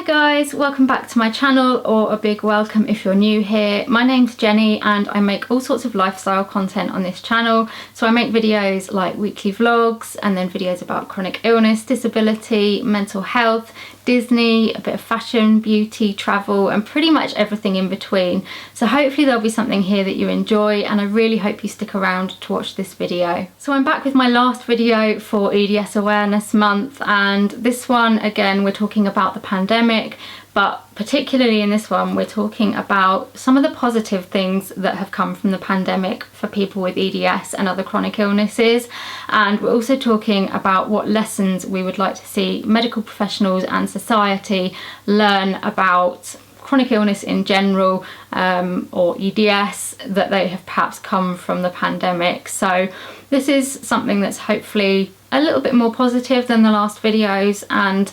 Hi guys, welcome back to my channel, or a big welcome if you're new here. My name's Jenny and I make all sorts of lifestyle content on this channel. So I make videos like weekly vlogs and then videos about chronic illness, disability, mental health, Disney, a bit of fashion, beauty, travel and pretty much everything in between. So hopefully there'll be something here that you enjoy and I really hope you stick around to watch this video. So I'm back with my last video for EDS Awareness Month, and this one again we're talking about the pandemic, but particularly in this one we're talking about some of the positive things that have come from the pandemic for people with EDS and other chronic illnesses, and we're also talking about what lessons we would like to see medical professionals and society learn about chronic illness in general, or EDS, that they have perhaps come from the pandemic. So this is something that's hopefully a little bit more positive than the last videos, and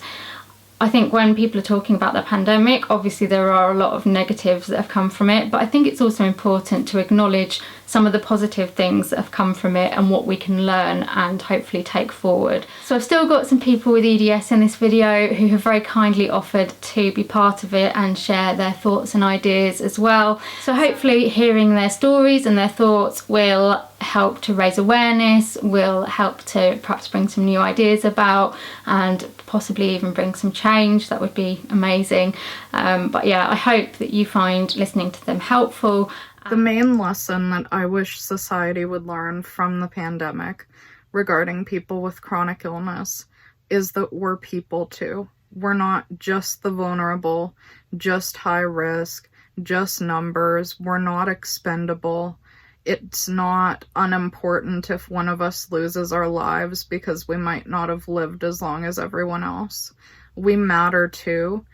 I think when people are talking about the pandemic, obviously there are a lot of negatives that have come from it, but I think it's also important to acknowledge some of the positive things that have come from it and what we can learn and hopefully take forward. So I've still got some people with EDS in this video who have very kindly offered to be part of it and share their thoughts and ideas as well. So hopefully hearing their stories and their thoughts will help to raise awareness, will help to perhaps bring some new ideas about and possibly even bring some change. That would be amazing. But yeah, I hope that you find listening to them helpful. The main lesson that I wish society would learn from the pandemic regarding people with chronic illness is that we're people too. We're not just the vulnerable, just high risk, just numbers. We're not expendable. It's not unimportant if one of us loses our lives because we might not have lived as long as everyone else. We matter too,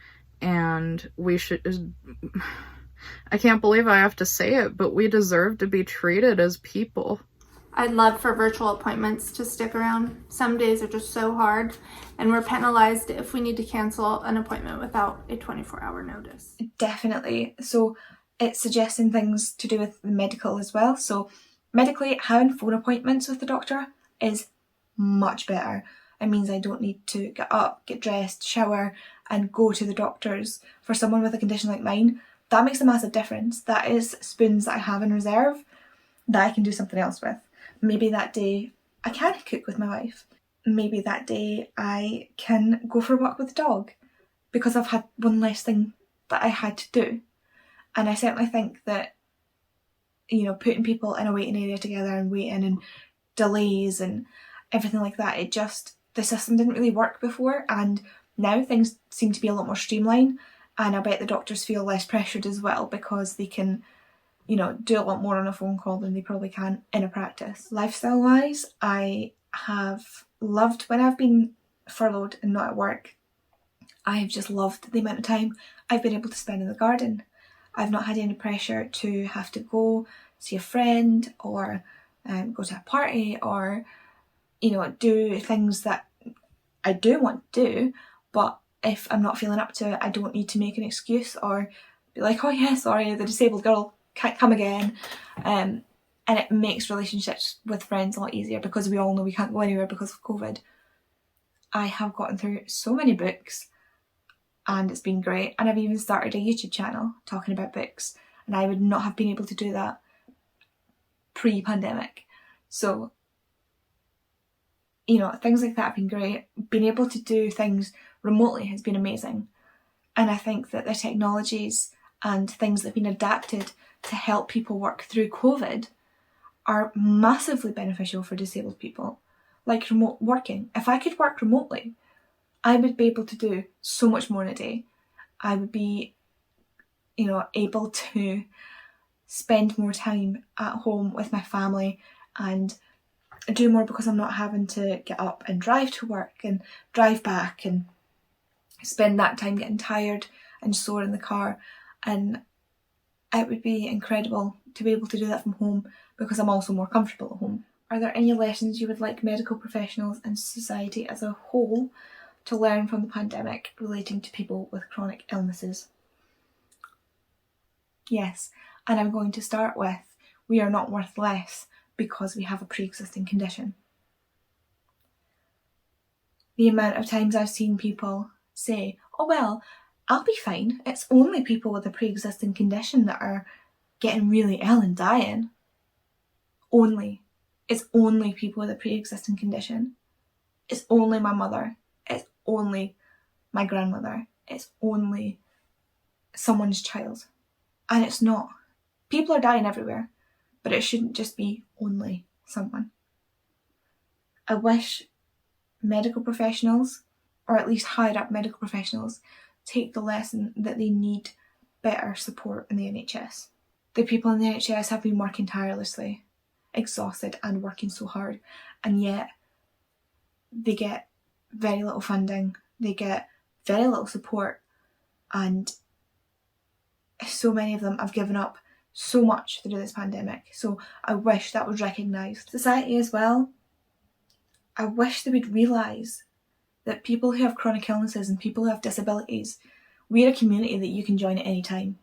and we should... I can't believe I have to say it, but we deserve to be treated as people. I'd love for virtual appointments to stick around. Some days are just so hard, and we're penalized if we need to cancel an appointment without a 24-hour notice. Definitely. So it's suggesting things to do with the medical as well. So medically, having phone appointments with the doctor is much better. It means I don't need to get up, get dressed, shower, and go to the doctors. For someone with a condition like mine, that makes a massive difference. That is spoons that I have in reserve that I can do something else with. Maybe that day I can cook with my wife. Maybe that day I can go for a walk with the dog because I've had one less thing that I had to do. And I certainly think that, you know, putting people in a waiting area together and waiting and delays and everything like that, the system didn't really work before, and now things seem to be a lot more streamlined. And I bet the doctors feel less pressured as well because they can, you know, do a lot more on a phone call than they probably can in a practice. Lifestyle wise, I have loved when I've been furloughed and not at work. I have just loved the amount of time I've been able to spend in the garden. I've not had any pressure to have to go see a friend or go to a party or, you know, do things that I do want to do, but if I'm not feeling up to it, I don't need to make an excuse or be like, oh yeah, sorry, the disabled girl can't come again. And it makes relationships with friends a lot easier because we all know we can't go anywhere because of COVID. I have gotten through so many books and it's been great. And I've even started a YouTube channel talking about books, and I would not have been able to do that pre-pandemic. So, you know, things like that have been great. Being able to do things remotely has been amazing. And I think that the technologies and things that have been adapted to help people work through COVID are massively beneficial for disabled people. Like remote working. If I could work remotely, I would be able to do so much more in a day. I would be, you know, able to spend more time at home with my family and do more because I'm not having to get up and drive to work and drive back and spend that time getting tired and sore in the car. And it would be incredible to be able to do that from home because I'm also more comfortable at home. Are there any lessons you would like medical professionals and society as a whole to learn from the pandemic relating to people with chronic illnesses? Yes, and I'm going to start with, we are not worth less because we have a pre-existing condition. The amount of times I've seen people say, oh well, I'll be fine. It's only people with a pre-existing condition that are getting really ill and dying. It's only people with a pre-existing condition. It's only my mother. It's only my grandmother. It's only someone's child. And it's not. People are dying everywhere, but it shouldn't just be only someone. I wish medical professionals, or at least higher up medical professionals, take the lesson that they need better support in the NHS. The people in the NHS have been working tirelessly, exhausted and working so hard, and yet they get very little funding, they get very little support, and so many of them have given up so much through this pandemic. So I wish that was recognised. Society as well, I wish they would realise that people who have chronic illnesses and people who have disabilities, we're a community that you can join at any time.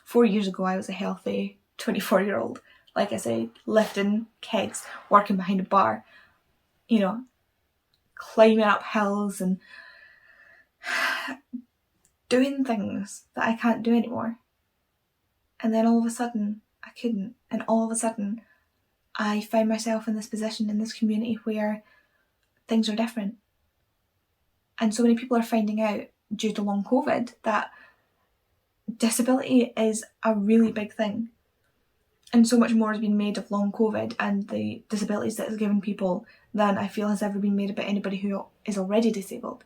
4 years ago, I was a healthy 24-year-old, like I said, lifting kegs, working behind a bar, you know, climbing up hills and doing things that I can't do anymore. And then all of a sudden, I couldn't. And all of a sudden, I find myself in this position, in this community where things are different. And so many people are finding out, due to long COVID, that disability is a really big thing. And so much more has been made of long COVID and the disabilities that it's given people than I feel has ever been made about anybody who is already disabled.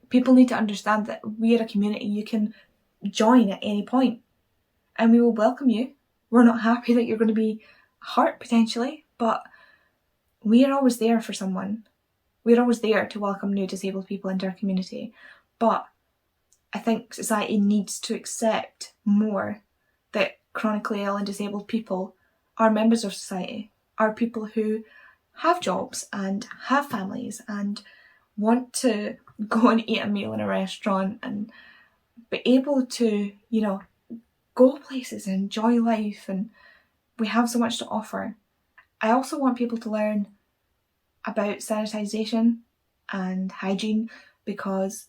People need to understand that we are a community you can join at any point, and we will welcome you. We're not happy that you're going to be hurt potentially, but we are always there for someone. We're always there to welcome new disabled people into our community. But I think society needs to accept more that chronically ill and disabled people are members of society, are people who have jobs and have families and want to go and eat a meal in a restaurant and be able to, you know, go places and enjoy life, and we have so much to offer. I also want people to learn about sanitisation and hygiene, because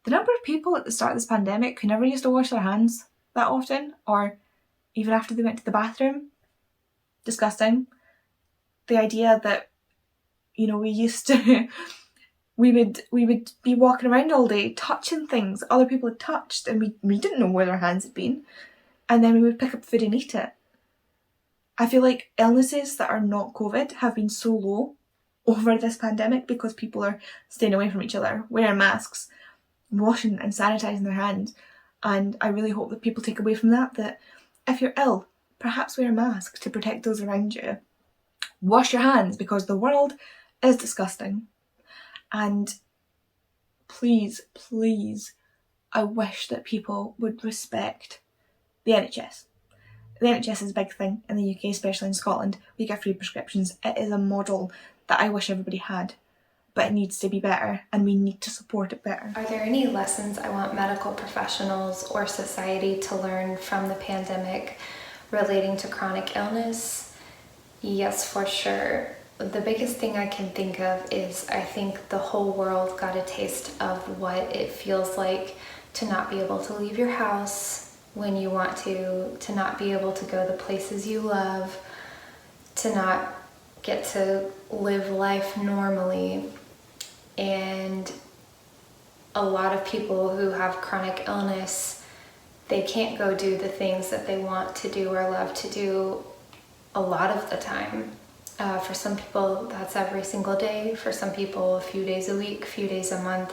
the number of people at the start of this pandemic who never used to wash their hands that often, or even after they went to the bathroom, disgusting. The idea that, you know, we used to we would be walking around all day touching things other people had touched, and we didn't know where their hands had been, and then we would pick up food and eat it. I feel like illnesses that are not COVID have been so low over this pandemic because people are staying away from each other, wearing masks, washing and sanitising their hands. And I really hope that people take away from that if you're ill, perhaps wear a mask to protect those around you. Wash your hands, because the world is disgusting. And please, please, I wish that people would respect the NHS. The NHS is a big thing in the UK, especially in Scotland. We get free prescriptions. It is a model that I wish everybody had, but it needs to be better, and we need to support it better. Are there any lessons I want medical professionals or society to learn from the pandemic relating to chronic illness? Yes, for sure. The biggest thing I can think of is I think the whole world got a taste of what it feels like to not be able to leave your house when you want to not be able to go the places you love, to not get to live life normally. And a lot of people who have chronic illness, they can't go do the things that they want to do or love to do a lot of the time. For some people, that's every single day. For some people, a few days a week, a few days a month.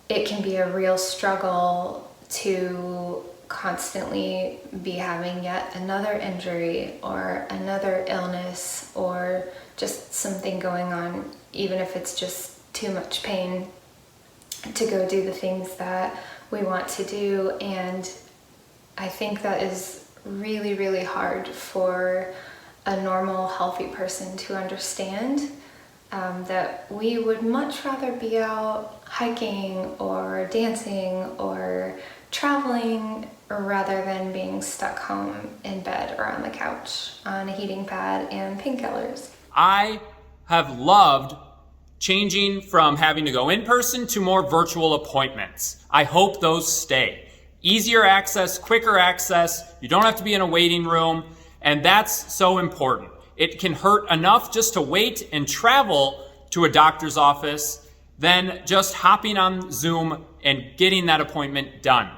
It can be a real struggle to constantly be having yet another injury or another illness or just something going on, even if it's just too much pain to go do the things that we want to do. And I think that is really, really hard for a normal, healthy person to understand, that we would much rather be out hiking or dancing or traveling rather than being stuck home in bed or on the couch on a heating pad and painkillers. I have loved changing from having to go in person to more virtual appointments. I hope those stay. Easier access, quicker access, you don't have to be in a waiting room, and that's so important. It can hurt enough just to wait and travel to a doctor's office than just hopping on Zoom and getting that appointment done.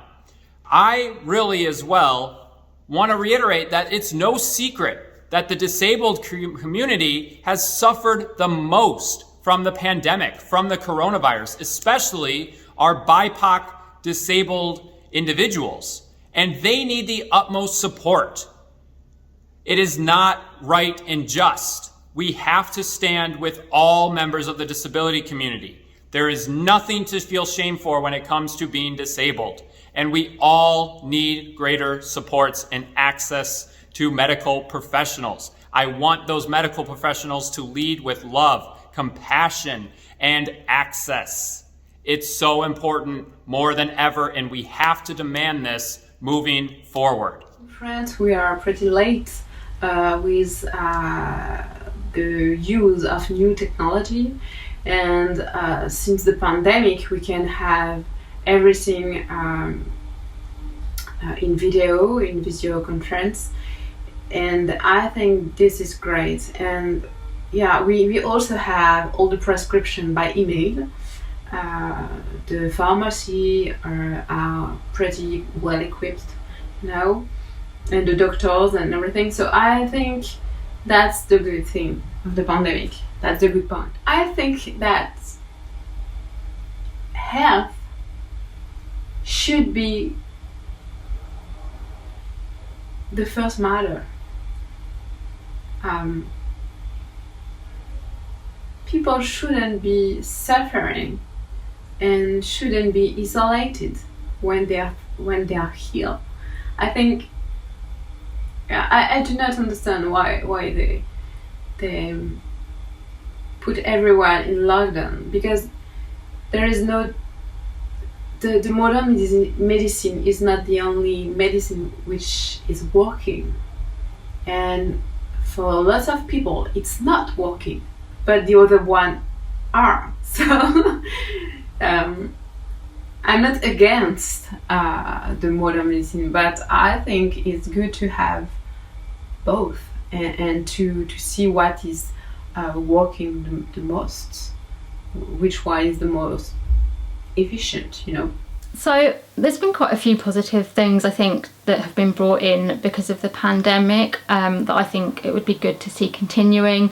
I really as well want to reiterate that it's no secret that the disabled community has suffered the most from the pandemic, from the coronavirus, especially our BIPOC disabled individuals, and they need the utmost support. It is not right and just. We have to stand with all members of the disability community. There is nothing to feel shame for when it comes to being disabled, and we all need greater supports and access to medical professionals. I want those medical professionals to lead with love, compassion, and access. It's so important more than ever, and we have to demand this moving forward. In France, we are pretty late with the use of new technology, and since the pandemic, we can have everything in video conference, and I think this is great. And yeah, we also have all the prescription by email. The pharmacy are pretty well equipped now, and the doctors and everything. So I think that's the good thing of the pandemic. That's the good point. I think that health should be the first matter. People shouldn't be suffering and shouldn't be isolated when they are ill. I think I do not understand why they put everyone in lockdown, because there is no the modern medicine is not the only medicine which is working, and for lots of people it's not working, but the other one are. So I'm not against the modern medicine, but I think it's good to have both and to see what is working the most, which one is the most efficient, you know. So there's been quite a few positive things, I think, that have been brought in because of the pandemic that I think it would be good to see continuing.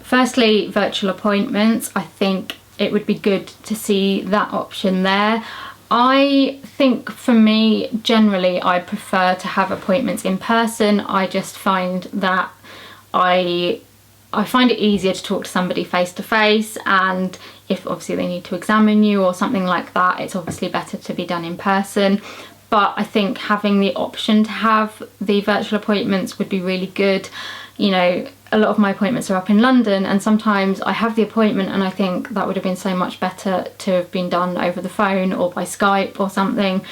Firstly, virtual appointments. I think it would be good to see that option there. I think for me, generally, I prefer to have appointments in person. I just find that I find it easier to talk to somebody face to face, and if obviously they need to examine you or something like that, it's obviously better to be done in person. But I think having the option to have the virtual appointments would be really good. You know, a lot of my appointments are up in London, and sometimes I have the appointment and I think that would have been so much better to have been done over the phone or by Skype or something.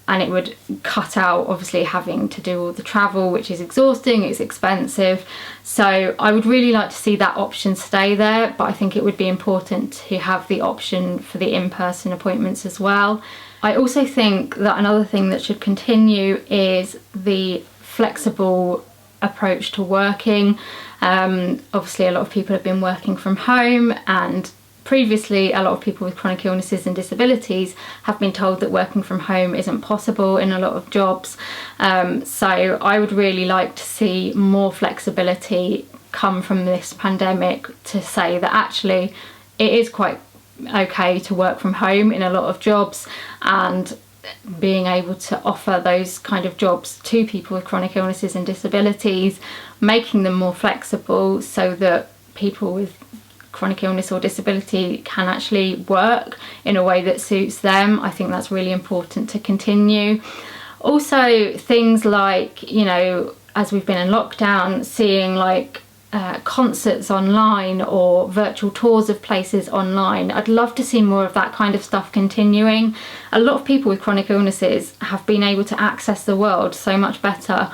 And it would cut out obviously having to do all the travel, which is exhausting, it's expensive. So I would really like to see that option stay there, but I think it would be important to have the option for the in-person appointments as well. I also think that another thing that should continue is the flexible approach to working. Obviously a lot of people have been working from home, and previously a lot of people with chronic illnesses and disabilities have been told that working from home isn't possible in a lot of jobs. So I would really like to see more flexibility come from this pandemic to say that actually it is quite okay to work from home in a lot of jobs, and being able to offer those kind of jobs to people with chronic illnesses and disabilities, making them more flexible so that people with chronic illness or disability can actually work in a way that suits them. I think that's really important to continue. Also things like, you know, as we've been in lockdown, seeing like concerts online or virtual tours of places online. I'd love to see more of that kind of stuff continuing. A lot of people with chronic illnesses have been able to access the world so much better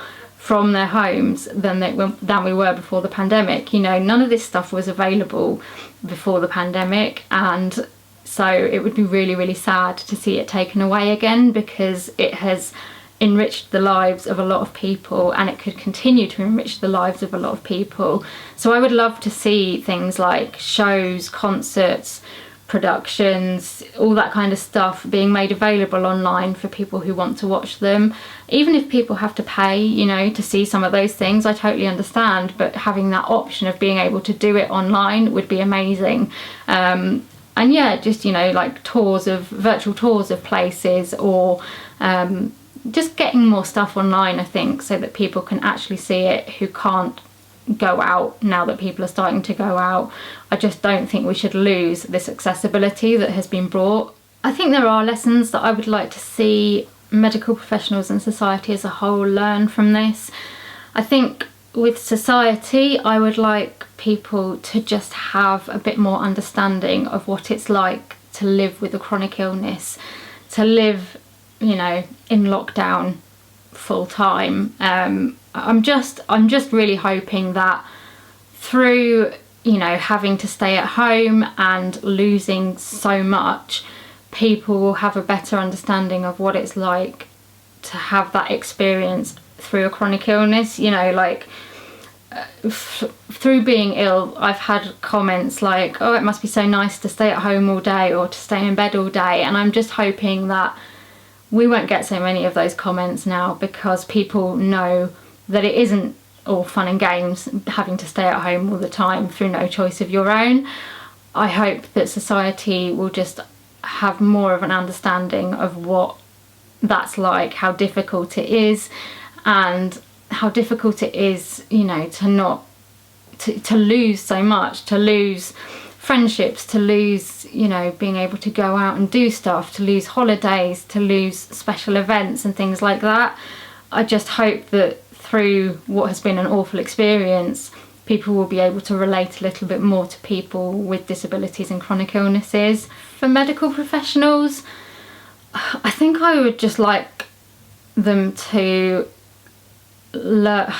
from their homes than we were before the pandemic. You know, none of this stuff was available before the pandemic, and so it would be really, really sad to see it taken away again, because it has enriched the lives of a lot of people, and it could continue to enrich the lives of a lot of people. So I would love to see things like shows, concerts, productions, all that kind of stuff being made available online for people who want to watch them. Even if people have to pay, you know, to see some of those things, I totally understand, but having that option of being able to do it online would be amazing. And yeah, just, you know, like virtual tours of places, or just getting more stuff online, I think, so that people can actually see it who can't go out now that people are starting to go out. I just don't think we should lose this accessibility that has been brought. I think there are lessons that I would like to see medical professionals and society as a whole learn from this. I think with society, I would like people to just have a bit more understanding of what it's like to live with a chronic illness, to live, you know, in lockdown full time. I'm just really hoping that through, you know, having to stay at home and losing so much, people will have a better understanding of what it's like to have that experience through a chronic illness. You know, like through being ill, I've had comments like, oh, it must be so nice to stay at home all day or to stay in bed all day, and I'm just hoping that we won't get so many of those comments now, because people know that it isn't all fun and games having to stay at home all the time through no choice of your own. I hope that society will just have more of an understanding of what that's like, how difficult it is, and how difficult it is, you know, to lose so much, to lose friendships, to lose, you know, being able to go out and do stuff, to lose holidays, to lose special events and things like that. I just hope that through what has been an awful experience, people will be able to relate a little bit more to people with disabilities and chronic illnesses. For medical professionals, I think I would just like them to learn.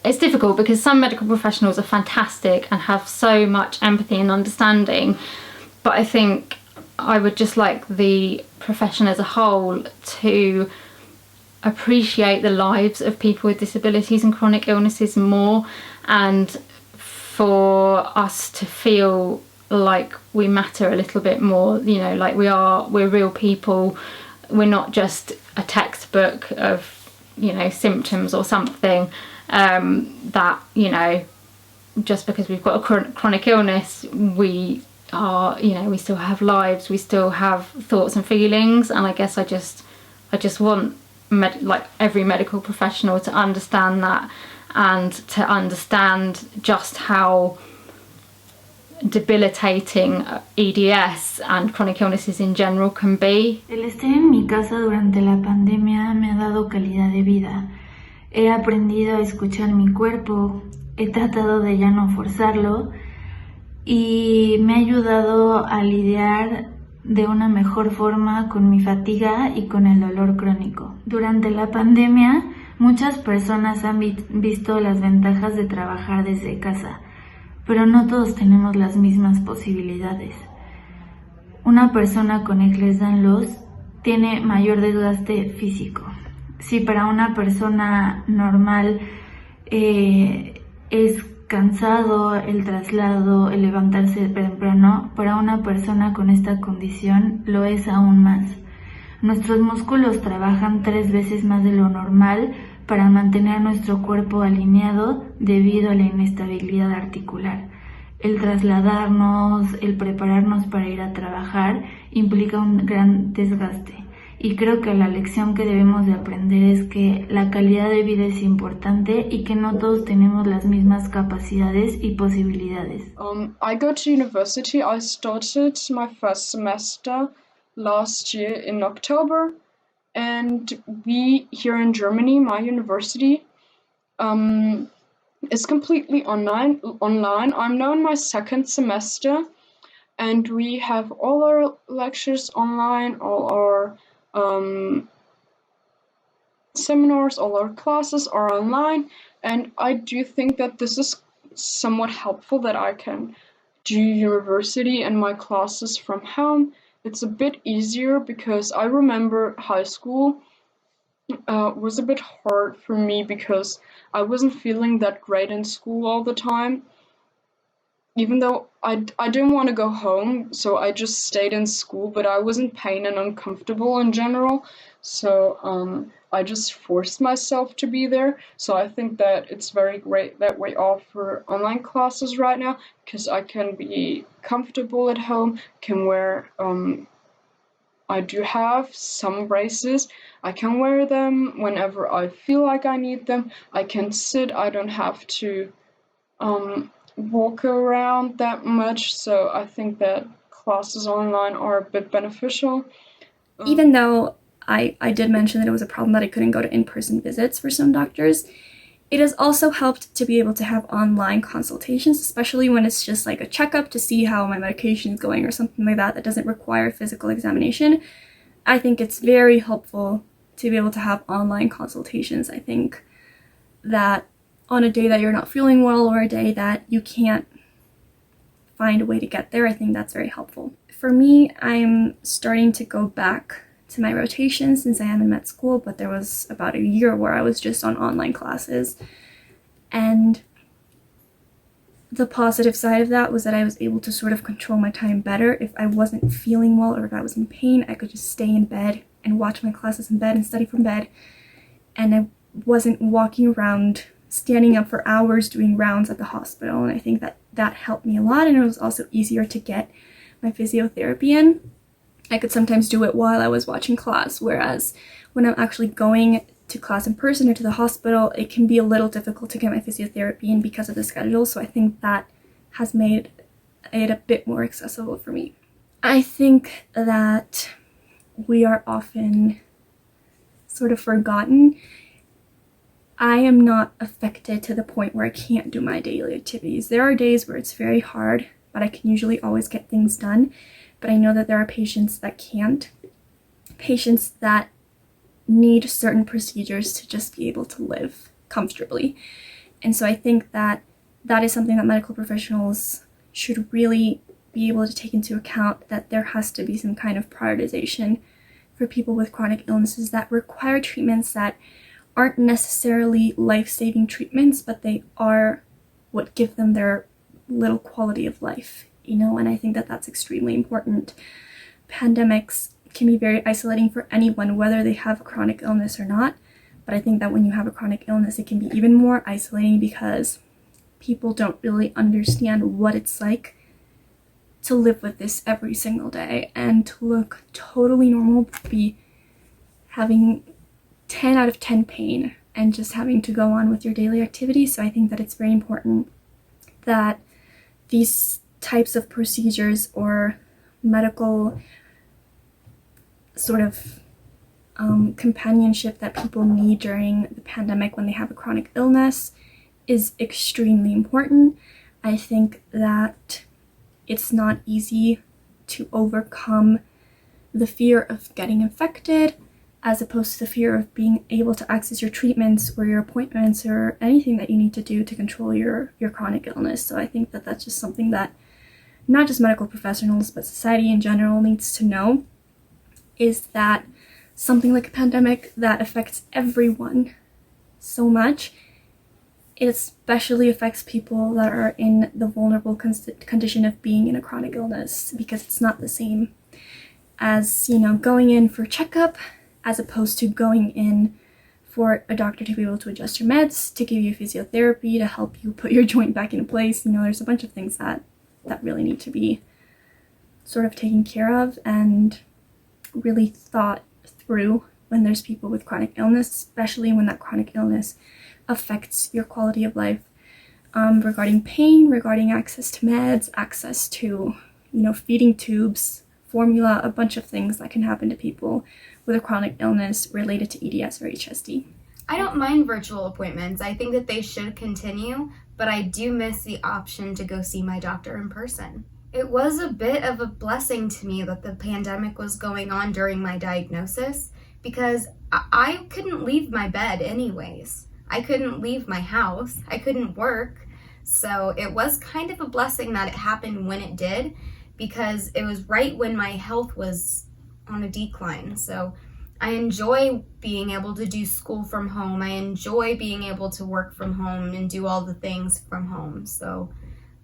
It's difficult because some medical professionals are fantastic and have so much empathy and understanding, but I think I would just like the profession as a whole to appreciate the lives of people with disabilities and chronic illnesses more, and for us to feel like we matter a little bit more, you know, like we're real people. We're not just a textbook of, you know, symptoms or something. That, you know, just because we've got a chronic illness, we are, you know, we still have lives, we still have thoughts and feelings, and I guess I just want like every medical professional to understand that, and to understand just how debilitating EDS and chronic illnesses in general can be. El estar en mi casa durante la pandemia me ha dado calidad de vida. He aprendido a escuchar mi cuerpo, he tratado de ya no forzarlo y me ha ayudado a lidiar de una mejor forma con mi fatiga y con el dolor crónico. Durante la pandemia, muchas personas han visto las ventajas de trabajar desde casa, pero no todos tenemos las mismas posibilidades. Una persona con Ehlers-Danlos tiene mayor desgaste físico. Si para una persona normal es cansado el traslado, el levantarse temprano, para una persona con esta condición lo es aún más. Nuestros músculos trabajan 3 veces más de lo normal para mantener nuestro cuerpo alineado debido a la inestabilidad articular. El trasladarnos, el prepararnos para ir a trabajar implica un gran desgaste. Y creo que la lección que debemos de aprender es que la calidad de vida es importante y que no todos tenemos las mismas capacidades y posibilidades. I go to university. I started my first semester last year in October, and we here in Germany, my university, is completely online. I'm now in my second semester, and we have all our lectures online, all our seminars, all our classes are online, and I do think that this is somewhat helpful that I can do university and my classes from home. It's a bit easier because I remember high school was a bit hard for me because I wasn't feeling that great in school all the time. Even though I didn't want to go home, so I just stayed in school, but I was in pain and uncomfortable in general, so I just forced myself to be there. So I think that it's very great that we offer online classes right now, because I can be comfortable at home, can wear, I do have some braces, I can wear them whenever I feel like I need them, I can sit, I don't have to, walk around that much, so I think that classes online are a bit beneficial. Even though I did mention that it was a problem that I couldn't go to in-person visits for some doctors, it has also helped to be able to have online consultations, especially when it's just like a checkup to see how my medication is going or something like that that doesn't require physical examination. I think it's very helpful to be able to have online consultations. I think that on a day that you're not feeling well or a day that you can't find a way to get there, I think that's very helpful. For me, I'm starting to go back to my rotation since I am in med school, but there was about a year where I was just on online classes. And the positive side of that was that I was able to sort of control my time better. If I wasn't feeling well or if I was in pain, I could just stay in bed and watch my classes in bed and study from bed. And I wasn't walking around standing up for hours doing rounds at the hospital, and I think that that helped me a lot. And it was also easier to get my physiotherapy in. I could sometimes do it while I was watching class, whereas when I'm actually going to class in person or to the hospital, it can be a little difficult to get my physiotherapy in because of the schedule, so I think that has made it a bit more accessible for me. I think that we are often sort of forgotten. I am not affected to the point where I can't do my daily activities. There are days where it's very hard, but I can usually always get things done. But I know that there are patients that can't. Patients that need certain procedures to just be able to live comfortably. And so I think that that is something that medical professionals should really be able to take into account, that there has to be some kind of prioritization for people with chronic illnesses that require treatments that aren't necessarily life-saving treatments, but they are what give them their little quality of life, and I think that that's extremely important. Pandemics can be very isolating for anyone, whether they have a chronic illness or not, but I think that when you have a chronic illness, it can be even more isolating because people don't really understand what it's like to live with this every single day and to look totally normal, be having 10 out of 10 pain and just having to go on with your daily activities. So I think that it's very important that these types of procedures or medical sort of companionship that people need during the pandemic when they have a chronic illness is extremely important. I think that it's not easy to overcome the fear of getting infected as opposed to the fear of being able to access your treatments or your appointments or anything that you need to do to control your chronic illness. So I think that that's just something that not just medical professionals, but society in general needs to know, is that something like a pandemic that affects everyone so much, it especially affects people that are in the vulnerable condition of being in a chronic illness, because it's not the same as, going in for a checkup as opposed to going in for a doctor to be able to adjust your meds, to give you physiotherapy, to help you put your joint back in place. There's a bunch of things that really need to be sort of taken care of and really thought through when there's people with chronic illness, especially when that chronic illness affects your quality of life, regarding pain, regarding access to meds, access to, feeding tubes, formula, a bunch of things that can happen to people with a chronic illness related to EDS or HSD. I don't mind virtual appointments. I think that they should continue, but I do miss the option to go see my doctor in person. It was a bit of a blessing to me that the pandemic was going on during my diagnosis, because I couldn't leave my bed anyways. I couldn't leave my house. I couldn't work. So it was kind of a blessing that it happened when it did, because it was right when my health was on a decline. So I enjoy being able to do school from home. I enjoy being able to work from home and do all the things from home. So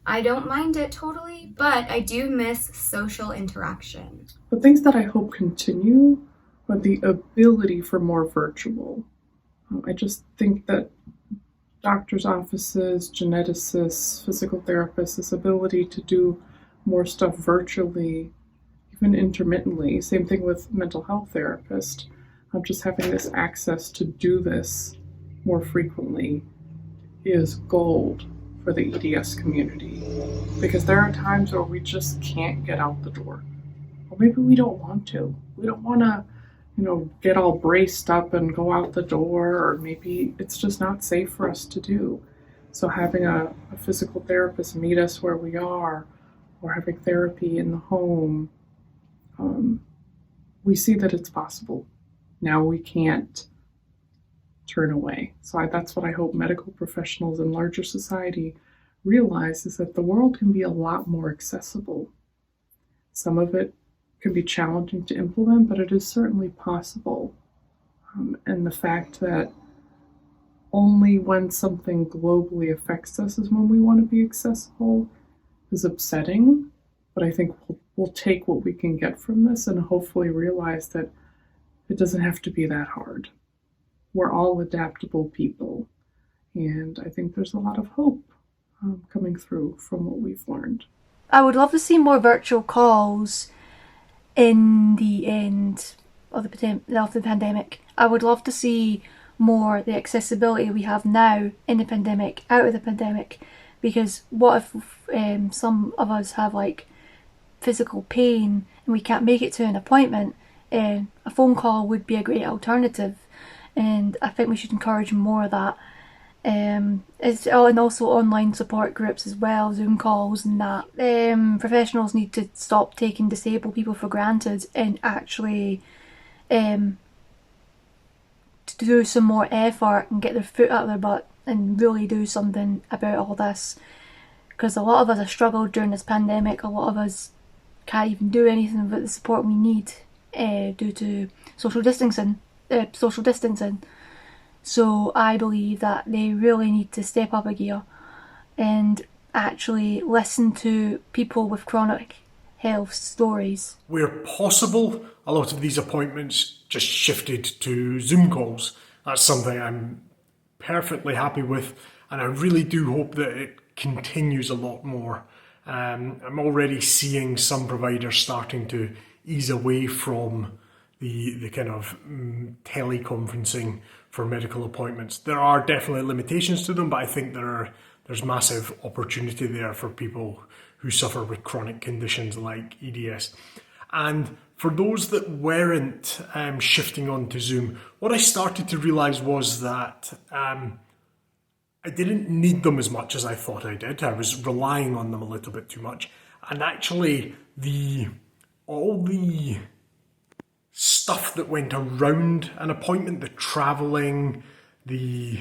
I don't mind it totally, but I do miss social interaction. The things that I hope continue are the ability for more virtual. I just think that doctors' offices, geneticists, physical therapists, this ability to do more stuff virtually, even intermittently. Same thing with mental health therapists. Just having this access to do this more frequently is gold for the EDS community, because there are times where we just can't get out the door, or maybe we don't want to. We don't want to, get all braced up and go out the door, or maybe it's just not safe for us to do. So having a physical therapist meet us where we are, or having therapy in the home, we see that it's possible. Now we can't turn away. So that's what I hope medical professionals and larger society realize, is that the world can be a lot more accessible. Some of it can be challenging to implement, but it is certainly possible. And the fact that only when something globally affects us is when we want to be accessible is upsetting, but I think we'll take what we can get from this and hopefully realize that it doesn't have to be that hard. We're all adaptable people, and I think there's a lot of hope coming through from what we've learned. I would love to see more virtual calls in the end of the pandemic. I would love to see more the accessibility we have now in the pandemic, out of the pandemic, because what if some of us have like physical pain and we can't make it to an appointment? A phone call would be a great alternative, and I think we should encourage more of that. And also online support groups as well, Zoom calls and that. Professionals need to stop taking disabled people for granted and actually to do some more effort and get their foot out of their butt and really do something about all this. Because a lot of us have struggled during this pandemic. A lot of us can't even do anything without the support we need due to social distancing. So I believe that they really need to step up a gear and actually listen to people with chronic health stories. Where possible, a lot of these appointments just shifted to Zoom calls. That's something I'm perfectly happy with, and I really do hope that it continues a lot more. I'm already seeing some providers starting to ease away from the kind of teleconferencing for medical appointments. There are definitely limitations to them, but I think there's massive opportunity there for people who suffer with chronic conditions like EDS. And for those that weren't shifting onto Zoom, what I started to realise was that I didn't need them as much as I thought I did. I was relying on them a little bit too much. And actually, all the stuff that went around an appointment, the travelling, the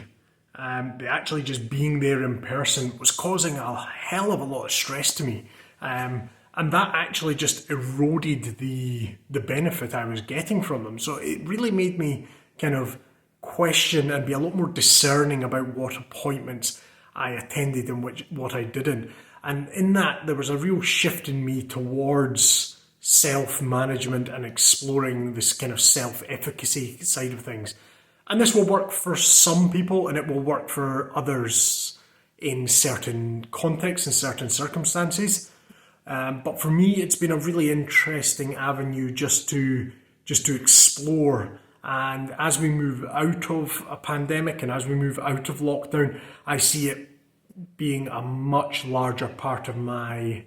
actually just being there in person was causing a hell of a lot of stress to me. And that actually just eroded the benefit I was getting from them. So it really made me kind of question and be a lot more discerning about what appointments I attended and what I didn't. And in that, there was a real shift in me towards self-management and exploring this kind of self-efficacy side of things. And this will work for some people and it will work for others in certain contexts and certain circumstances. But for me, it's been a really interesting avenue just to explore. And as we move out of a pandemic and as we move out of lockdown, I see it being a much larger part of my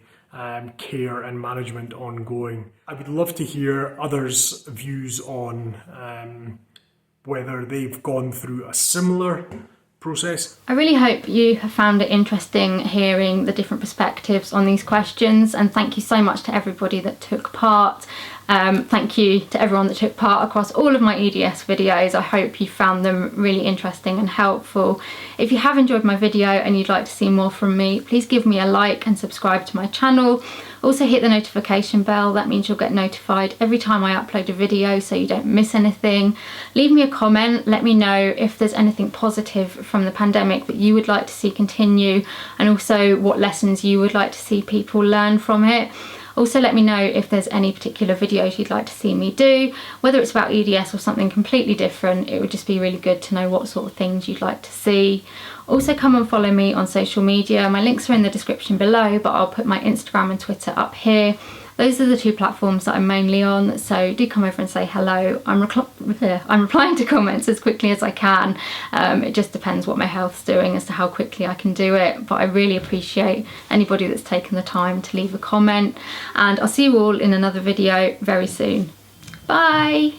care and management ongoing. I would love to hear others' views on whether they've gone through a similar process. I really hope you have found it interesting hearing the different perspectives on these questions, and thank you so much to everybody that took part. Thank you to everyone that took part across all of my EDS videos. I hope you found them really interesting and helpful. If you have enjoyed my video and you'd like to see more from me, please give me a like and subscribe to my channel. Also hit the notification bell, that means you'll get notified every time I upload a video so you don't miss anything. Leave me a comment, let me know if there's anything positive from the pandemic that you would like to see continue, and also what lessons you would like to see people learn from it. Also let me know if there's any particular videos you'd like to see me do, whether it's about EDS or something completely different. It would just be really good to know what sort of things you'd like to see. Also come and follow me on social media. My links are in the description below, but I'll put my Instagram and Twitter up here. Those are the two platforms that I'm mainly on, so do come over and say hello. I'm replying to comments as quickly as I can. It just depends what my health's doing as to how quickly I can do it, but I really appreciate anybody that's taken the time to leave a comment, and I'll see you all in another video very soon. Bye!